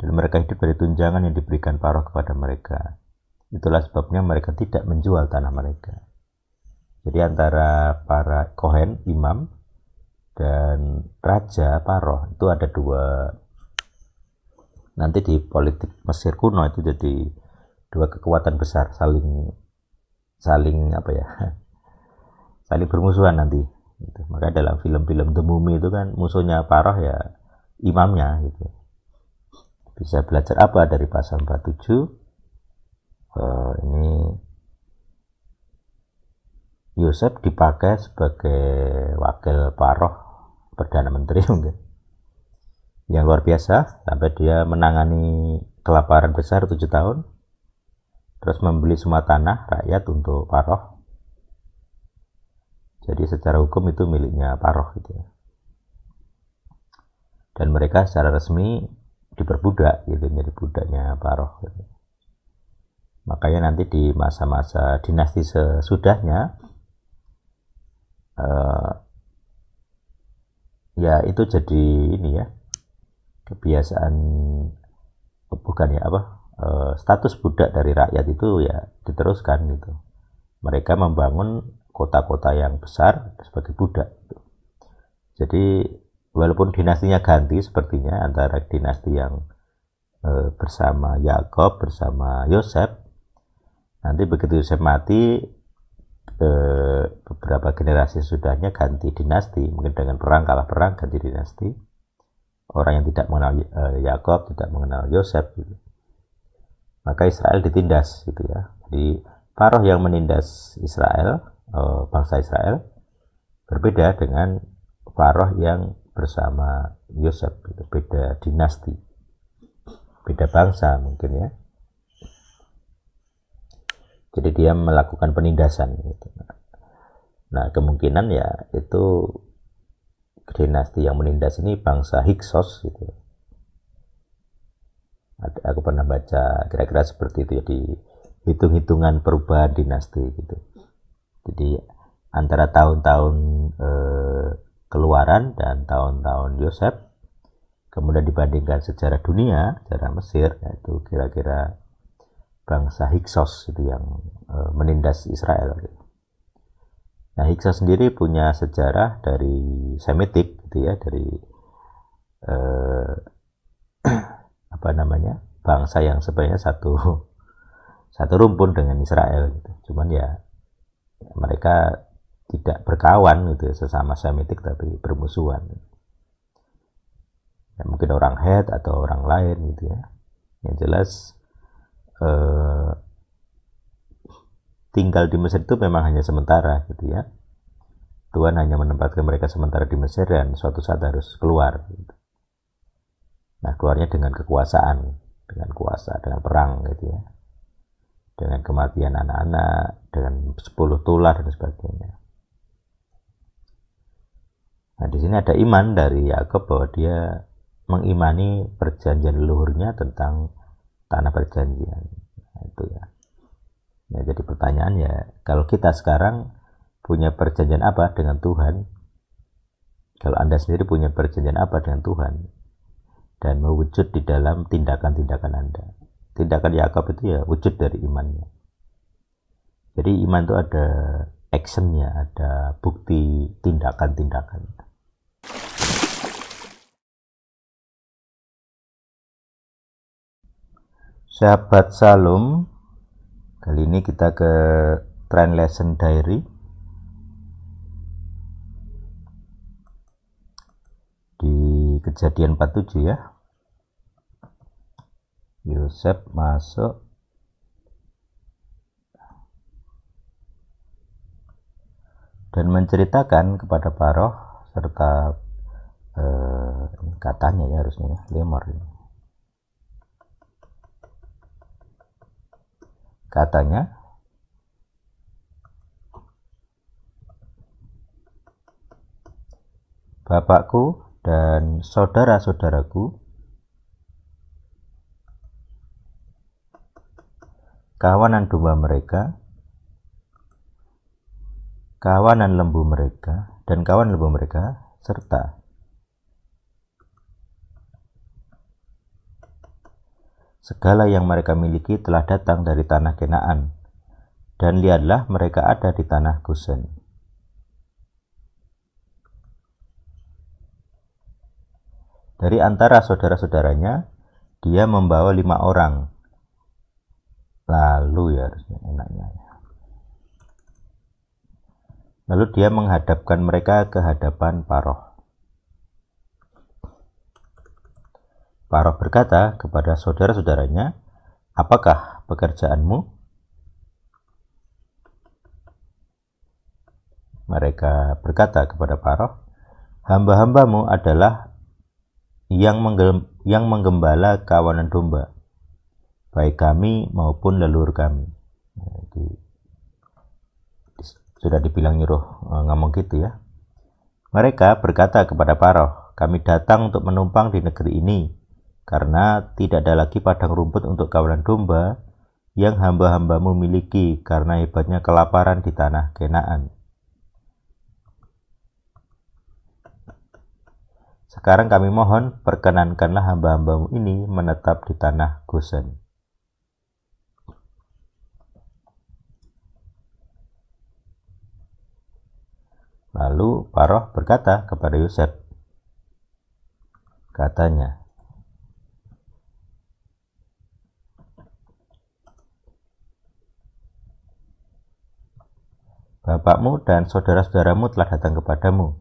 dan mereka hidup dari tunjangan yang diberikan Paroh kepada mereka. Itulah sebabnya mereka tidak menjual tanah mereka. Jadi antara para Kohen, imam, dan raja Paroh itu ada dua. Nanti di politik Mesir kuno itu jadi dua kekuatan besar saling saling bermusuhan nanti gitu. Maka dalam film-film The Mummy itu kan musuhnya Paroh ya imamnya gitu. Bisa belajar apa dari pasal 47? Ini Yosef dipakai sebagai wakil Paroh, Perdana Menteri mungkin, yang luar biasa sampai dia menangani kelaparan besar 7 tahun, terus membeli semua tanah rakyat untuk Paroh. Jadi secara hukum itu miliknya Paroh gitu ya. Dan mereka secara resmi diperbudak gitu, menjadi budaknya Paroh gitu. Makanya nanti di masa-masa dinasti sesudahnya ya itu jadi ini ya kebiasaan, bukan ya status budak dari rakyat itu ya diteruskan gitu. Mereka membangun kota-kota yang besar sebagai budak gitu. Jadi walaupun dinastinya ganti sepertinya antara dinasti yang bersama Yakob bersama Yosef, nanti begitu Yosef mati beberapa generasi sudahnya ganti dinasti, mungkin dengan perang, kalah perang, ganti dinasti. Orang yang tidak mengenal Yakob, tidak mengenal Yosef gitu. Maka Israel ditindas gitu ya. Jadi Paroh yang menindas Israel, bangsa Israel, berbeda dengan Paroh yang bersama Yosef gitu. Beda dinasti, beda bangsa mungkin ya. Jadi dia melakukan penindasan gitu. Nah kemungkinan ya itu dinasti yang menindas ini bangsa Hyksos gitu. Aku pernah baca kira-kira seperti itu ya, di hitung-hitungan perubahan dinasti gitu. Jadi antara tahun-tahun Keluaran dan tahun-tahun Yosef, kemudian dibandingkan sejarah dunia, sejarah Mesir, yaitu kira-kira bangsa Hyksos itu yang menindas Israel gitu. Nah Hyksos sendiri punya sejarah dari Semitik gitu ya, dari bangsa yang sebenarnya satu rumpun dengan Israel gitu. Cuman ya mereka tidak berkawan gitu ya, sesama Semitik tapi bermusuhan. Ya, mungkin orang Het atau orang lain gitu ya. Yang jelas tinggal di Mesir itu memang hanya sementara gitu ya. Tuhan hanya menempatkan mereka sementara di Mesir dan suatu saat harus keluar gitu. Nah keluarnya dengan kekuasaan, dengan kuasa, dengan perang gitu ya, dengan kematian anak-anak, dengan 10 tulah dan sebagainya. Nah di sini ada iman dari Yakob bahwa dia mengimani perjanjian leluhurnya tentang tanah perjanjian. Nah, itu ya. Nah, jadi pertanyaan ya, kalau kita sekarang punya perjanjian apa dengan Tuhan? Kalau Anda sendiri punya perjanjian apa dengan Tuhan? Dan mewujud di dalam tindakan-tindakan Anda. Tindakan Yakob itu ya wujud dari imannya. Jadi iman itu ada actionnya, ada bukti tindakan-tindakannya. Sahabat Shalom, kali ini kita ke Translation Diary. Di Kejadian 47 ya. Yosef masuk dan menceritakan kepada Paroh serta katanya ya harusnya lemor ini. Katanya, bapakku dan saudara-saudaraku, kawanan domba mereka, kawanan lembu mereka, dan kawan lembu mereka, serta segala yang mereka miliki telah datang dari tanah Kenaan, dan lihatlah mereka ada di tanah Gosen. Dari antara saudara-saudaranya, dia membawa 5 orang. Lalu ya harusnya enaknya. Lalu dia menghadapkan mereka ke hadapan Paroh. Paroh berkata kepada saudara-saudaranya, "Apakah pekerjaanmu?" Mereka berkata kepada Paroh, "Hamba-hambamu adalah yang menggembala kawanan domba, baik kami maupun leluhur kami." Jadi, sudah dibilang nyuruh ngomong gitu ya. Mereka berkata kepada Paroh, "Kami datang untuk menumpang di negeri ini, karena tidak ada lagi padang rumput untuk kawanan domba yang hamba-hambamu miliki karena hebatnya kelaparan di tanah Kenaan. Sekarang kami mohon, perkenankanlah hamba-hambamu ini menetap di tanah Gosen." Lalu Paroh berkata kepada Yosef, katanya, "Bapakmu dan saudara-saudaramu telah datang kepadamu.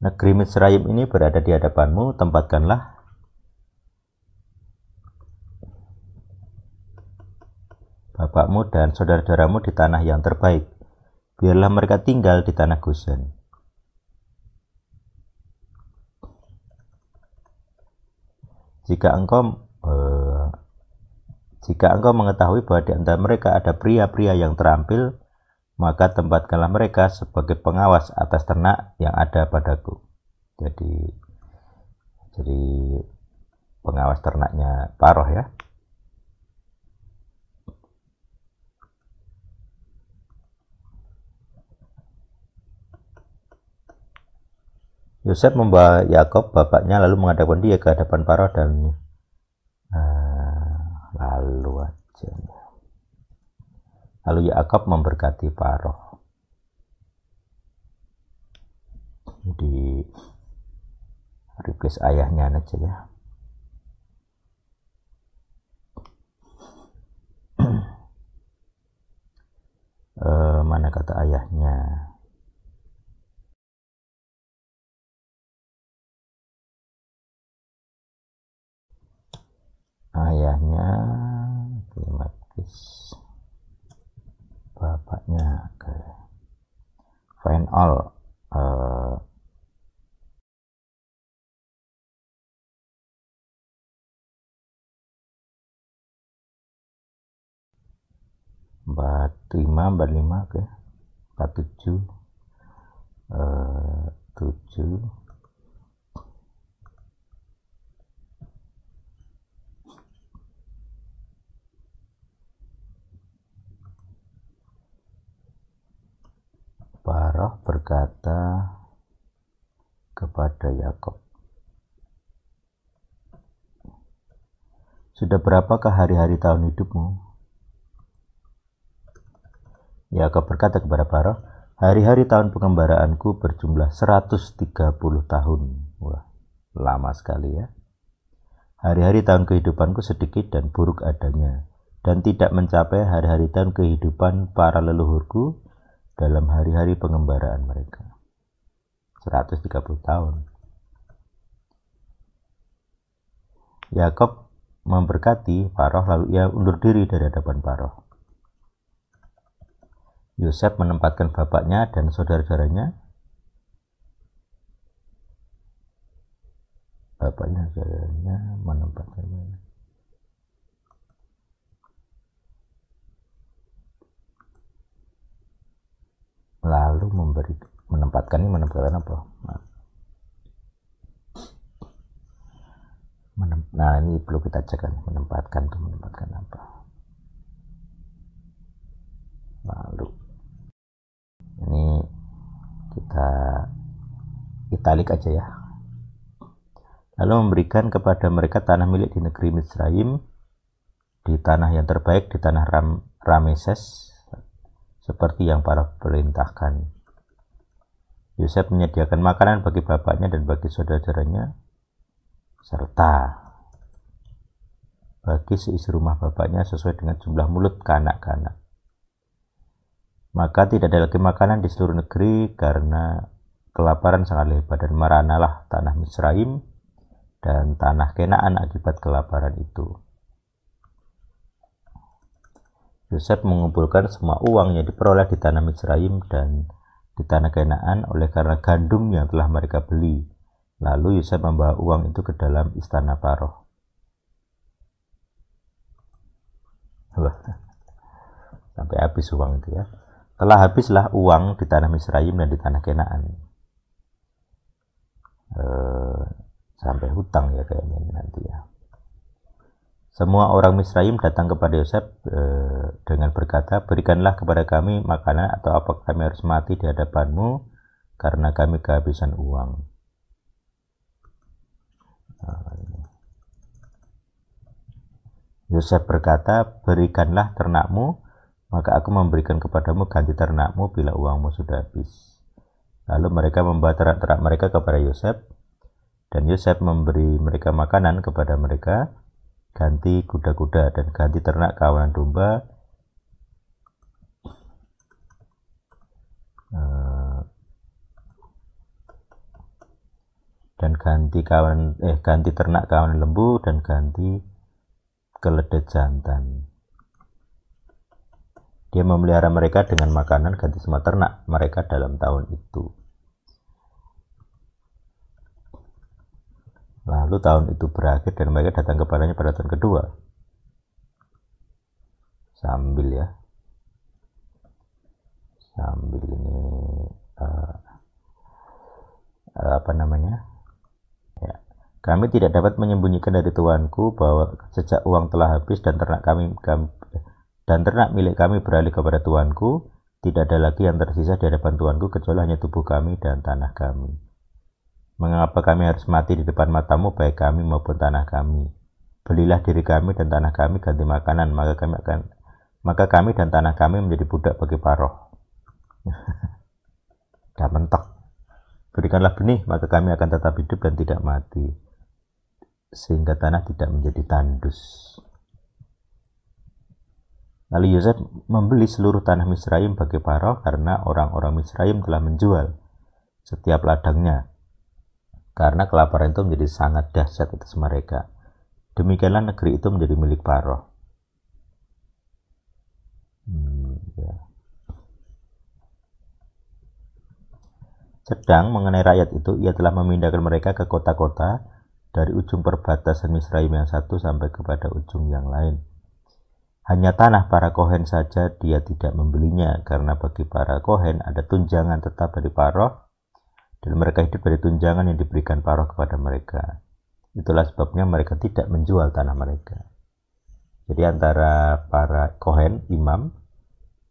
Negeri Misraim ini berada di hadapanmu, tempatkanlah bapakmu dan saudara-saudaramu di tanah yang terbaik. Biarlah mereka tinggal di tanah Gosen. Jika engkau mengetahui bahwa di antara mereka ada pria-pria yang terampil, maka tempatkanlah mereka sebagai pengawas atas ternak yang ada padaku." Jadi pengawas ternaknya Paroh ya. Yosef membawa Yakob bapaknya lalu menghadapkan dia ke hadapan Paroh dan lalu Yakob memberkati Paroh. Di replace ayahnya aja ya. Mana kata ayahnya? Ayahnya bapaknya ke find all empat lima oke 47 7 Paroh berkata kepada Yakob, "Sudah berapakah hari-hari tahun hidupmu?" Yakob berkata kepada Paroh, "Hari-hari tahun pengembaraanku berjumlah 130 tahun. Wah, lama sekali ya. Hari-hari tahun kehidupanku sedikit dan buruk adanya, dan tidak mencapai hari-hari tahun kehidupan para leluhurku dalam hari-hari pengembaraan mereka." 130 tahun. Yakob memberkati Paroh, lalu ia undur diri dari hadapan Paroh. Yosef menempatkan bapaknya dan saudara-saudaranya menempatkan lalu menempatkan apa? Nah, ini perlu kita cek kan, menempatkan apa. Lalu ini kita italik aja ya. lalu memberikan kepada mereka tanah milik di negeri Misraim, di tanah yang terbaik, di tanah Rameses, seperti yang para perintahkan. Yosef menyediakan makanan bagi bapaknya dan bagi saudara-saudaranya, serta bagi seisi rumah bapaknya sesuai dengan jumlah mulut kanak-kanak. Maka tidak ada lagi makanan di seluruh negeri karena kelaparan sangat lebat, dan meranalah tanah Misraim dan tanah Kenaan akibat kelaparan itu. Yosef mengumpulkan semua uang yang diperoleh di tanah Misraim dan di tanah Kenaan oleh karena gandum yang telah mereka beli. Lalu Yosef membawa uang itu ke dalam istana Paroh. Sampai habis uang itu ya. Telah habislah uang di tanah Misraim dan di tanah Kenaan. Sampai hutang ya kayaknya nanti ya. Semua orang Misraim datang kepada Yosef dengan berkata, berikanlah kepada kami makanan, atau apakah kami harus mati di hadapanmu karena kami kehabisan uang. Yosef berkata, berikanlah ternakmu, maka aku memberikan kepadamu ganti ternakmu bila uangmu sudah habis. Lalu mereka membawa ternak-ternak mereka kepada Yosef, dan Yosef memberi mereka makanan kepada mereka, ganti kuda-kuda dan ganti ternak kawanan domba, dan ganti ternak kawanan lembu, dan ganti keledai jantan. Dia memelihara mereka dengan makanan ganti semua ternak mereka dalam tahun itu. Lalu tahun itu berakhir dan mereka datang kepadanya pada tahun kedua. Sambil ini ya. Kami tidak dapat menyembunyikan dari tuanku bahwa sejak uang telah habis dan ternak milik kami beralih kepada tuanku, tidak ada lagi yang tersisa di hadapan tuanku kecuali hanya tubuh kami dan tanah kami. Mengapa kami harus mati di depan matamu, baik kami maupun tanah kami? Belilah diri kami dan tanah kami ganti makanan, maka kami dan tanah kami menjadi budak bagi Paroh. Dah mentok. Berikanlah benih, maka kami akan tetap hidup dan tidak mati, sehingga tanah tidak menjadi tandus. Lalu Yosef membeli seluruh tanah Misraim bagi Paroh karena orang-orang Misraim telah menjual setiap ladangnya, karena kelaparan itu menjadi sangat dahsyat atas mereka. Demikianlah negeri itu menjadi milik Paroh. Ya. Sedang mengenai rakyat itu, ia telah memindahkan mereka ke kota-kota dari ujung perbatasan Misraim yang satu sampai kepada ujung yang lain. Hanya tanah para Kohen saja dia tidak membelinya, karena bagi para Kohen ada tunjangan tetap dari Paroh, dan mereka hidup dari tunjangan yang diberikan Paroh kepada mereka. Itulah sebabnya mereka tidak menjual tanah mereka. Jadi antara para Kohen, imam,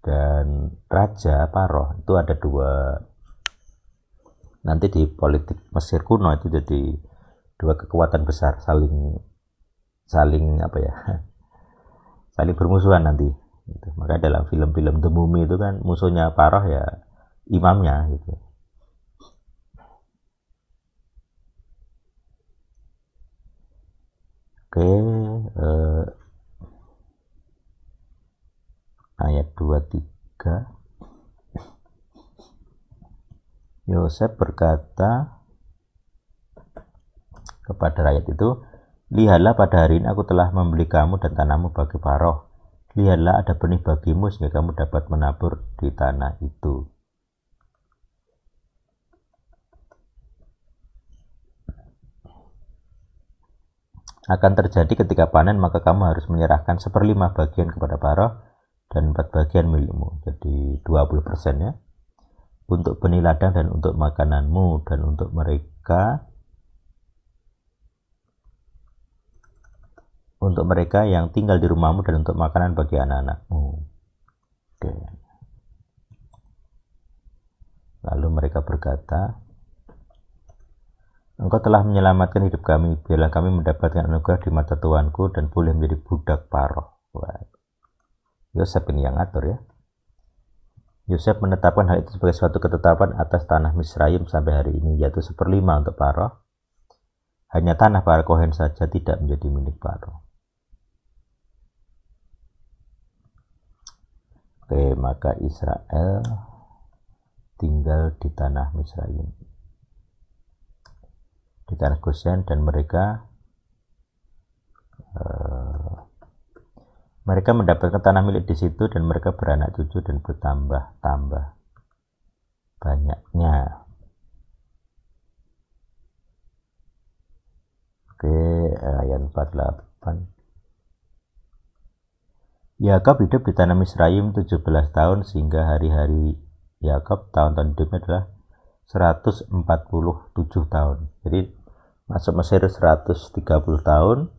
dan raja Paroh itu ada dua. Nanti di politik Mesir kuno itu jadi dua kekuatan besar, saling saling bermusuhan nanti. Gitu. Maka dalam film-film The Mummy itu kan musuhnya Paroh ya imamnya gitu. Oke, ayat 23. Yosef berkata kepada rakyat itu, lihatlah pada hari ini aku telah membeli kamu dan tanahmu bagi Paroh. Lihatlah ada benih bagimu sehingga kamu dapat menabur di tanah itu. Akan terjadi ketika panen, maka kamu harus menyerahkan 1/5 bagian kepada Paroh dan 4 bagian milikmu. Jadi 20% ya. Untuk benih ladang dan untuk makananmu, dan untuk mereka yang tinggal di rumahmu, dan untuk makanan bagi anak-anakmu. Oke. Lalu mereka berkata, Engkau telah menyelamatkan hidup kami, biarlah kami mendapatkan anugerah di mata Tuanku dan boleh menjadi budak Paroh. Wah. Yosef ini yang ngatur ya. Yosef menetapkan hal itu sebagai suatu ketetapan atas tanah Misraim sampai hari ini, yaitu 1/5 untuk Paroh. Hanya tanah para Kohen saja tidak menjadi milik Paroh. Oke, maka Israel tinggal di tanah Misraim, di tanah Goshen, dan mereka mendapatkan tanah milik di situ, dan mereka beranak cucu dan bertambah-tambah banyaknya. Oke, ayat 48. Yakob hidup di tanah Misraim 17 tahun, sehingga hari-hari Yakob tahun-tahun hidupnya adalah 147 tahun. Jadi masuk Mesir 130 tahun,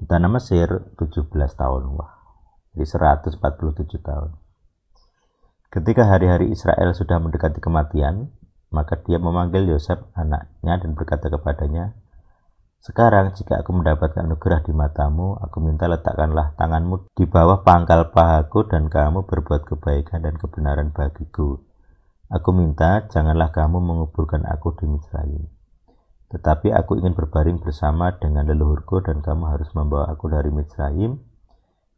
di tanah Mesir 17 tahun. Wah, jadi 147 tahun. Ketika hari-hari Israel sudah mendekati kematian, maka dia memanggil Yosef anaknya dan berkata kepadanya, sekarang jika aku mendapatkan anugerah di matamu, aku minta letakkanlah tanganmu di bawah pangkal pahaku dan kamu berbuat kebaikan dan kebenaran bagiku. Aku minta janganlah kamu menguburkan aku di Misraim. Tetapi aku ingin berbaring bersama dengan leluhurku dan kamu harus membawa aku dari Misraim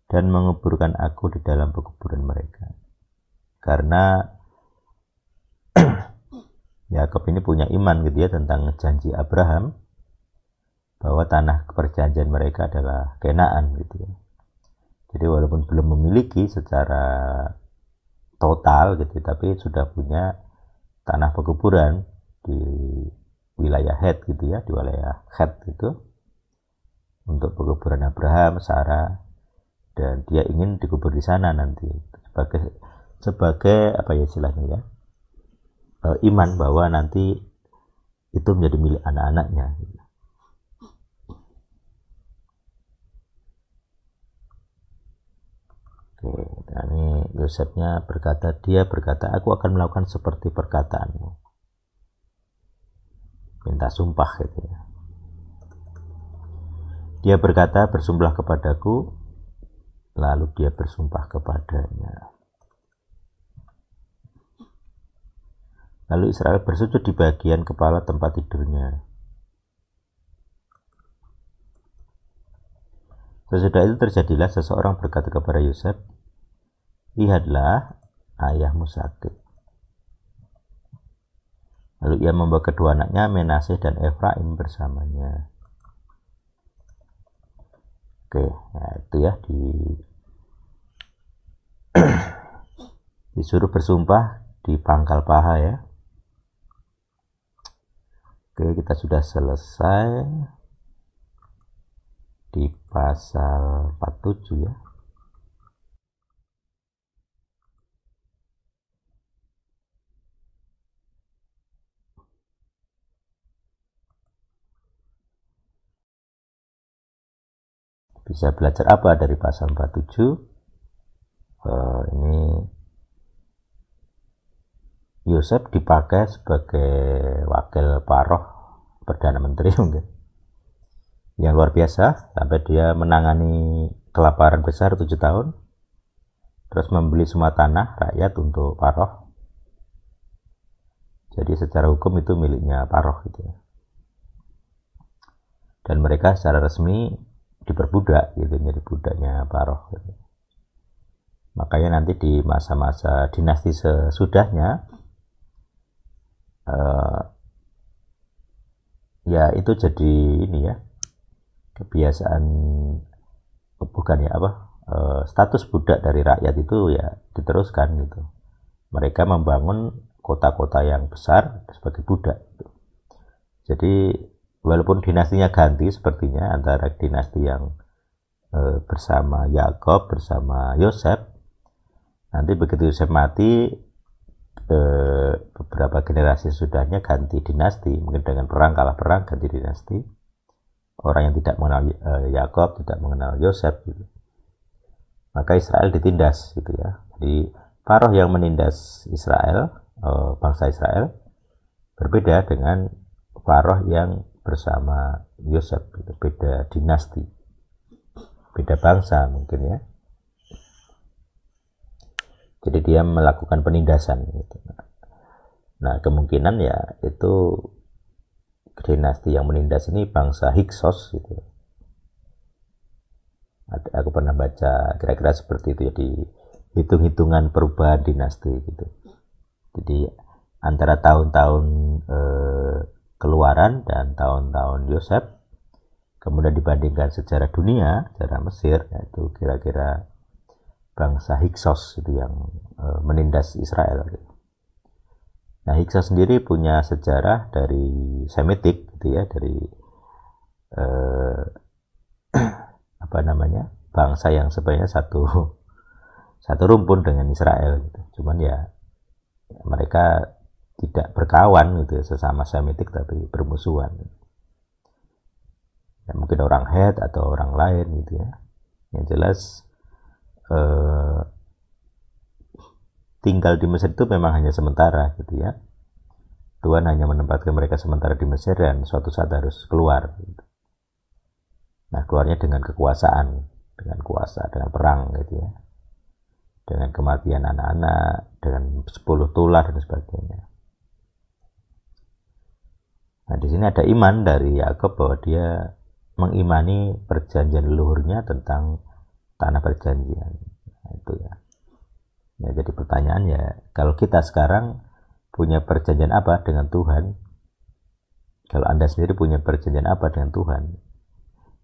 dan menguburkan aku di dalam pekuburan mereka. Karena Yakob ini punya iman gitu ya tentang janji Abraham, bahwa tanah perjanjian mereka adalah Kenaan gitu ya. Jadi walaupun belum memiliki secara total gitu, tapi sudah punya tanah pekuburan di wilayah Het gitu ya, di wilayah Het itu untuk pekuburan Abraham, Sarah, dan dia ingin dikubur di sana nanti sebagai apa ya istilahnya ya, iman bahwa nanti itu menjadi milik anak-anaknya gitu. Oke, nah ini Yosefnya dia berkata, aku akan melakukan seperti perkataanmu. Minta sumpah gitu ya. Dia berkata, bersumpahlah kepadaku, lalu dia bersumpah kepadanya. Lalu Israel bersujud di bagian kepala tempat tidurnya. Sesudah itu terjadilah seseorang berkata kepada Yosef, lihatlah ayahmu sakit. Lalu ia membawa kedua anaknya Menaseh dan Efraim bersamanya. Oke, nah itu ya disuruh bersumpah di pangkal paha ya. Oke, kita sudah selesai di pasal 47 ya. Bisa belajar apa dari pasal 47? Ini Yosef dipakai sebagai wakil Paroh, Perdana Menteri mungkin, yang luar biasa, sampai dia menangani kelaparan besar 7 tahun, terus membeli semua tanah rakyat untuk Paroh. Jadi secara hukum itu miliknya Paroh gitu ya. Dan mereka secara resmi diperbudak gitu, jadi budaknya Paroh gitu. Makanya nanti di masa-masa dinasti sesudahnya ya itu jadi ini ya, kebiasaan, bukan ya apa, status budak dari rakyat itu ya diteruskan gitu. Mereka membangun kota-kota yang besar sebagai budak gitu. Jadi walaupun dinastinya ganti sepertinya antara dinasti yang bersama Yakob bersama Yosef, nanti begitu Yosef mati, beberapa generasi sesudahnya ganti dinasti, mungkin dengan perang, kalah perang, ganti dinasti. Orang yang tidak mengenal Yakob, tidak mengenal Yosef gitu. Maka Israel ditindas gitu ya. Jadi Paroh yang menindas Israel, bangsa Israel, berbeda dengan Pharaoh yang bersama Yosef, beda dinasti, beda bangsa mungkin ya. Jadi dia melakukan penindasan gitu. Nah kemungkinan ya itu dinasti yang menindas ini bangsa Hyksos gitu. Aku pernah baca kira-kira seperti itu, jadi hitung-hitungan perubahan dinasti gitu. Jadi antara tahun-tahun keluaran dan tahun-tahun Yosef, kemudian dibandingkan sejarah dunia, sejarah Mesir, yaitu kira-kira bangsa Hyksos itu yang menindas Israel gitu. Nah Hyksos sendiri punya sejarah dari Semitik gitu ya, dari bangsa yang sebenarnya satu rumpun dengan Israel gitu. Cuman ya mereka tidak berkawan gitu ya, sesama Semitik tapi bermusuhan. Ya, mungkin orang Het atau orang lain gitu ya. Yang jelas tinggal di Mesir itu memang hanya sementara gitu ya. Tuhan hanya menempatkan mereka sementara di Mesir dan suatu saat harus keluar gitu. Nah keluarnya dengan kekuasaan, dengan kuasa, dengan perang gitu ya, dengan kematian anak-anak, dengan 10 tulah dan sebagainya. Nah di sini ada iman dari Yakub bahwa dia mengimani perjanjian leluhurnya tentang tanah perjanjian. Nah, itu ya. Nah, jadi pertanyaan ya, kalau kita sekarang punya perjanjian apa dengan Tuhan? Kalau Anda sendiri punya perjanjian apa dengan Tuhan?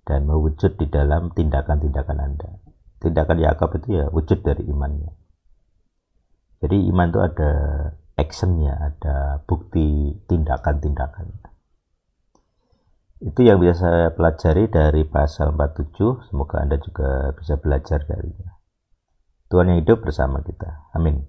Dan mewujud di dalam tindakan-tindakan Anda. Tindakan Yakub itu ya wujud dari imannya. Jadi iman itu ada actionnya, ada bukti tindakan-tindakan. Itu yang bisa saya pelajari dari pasal 47. Semoga Anda juga bisa belajar darinya. Tuhan yang hidup bersama kita. Amin.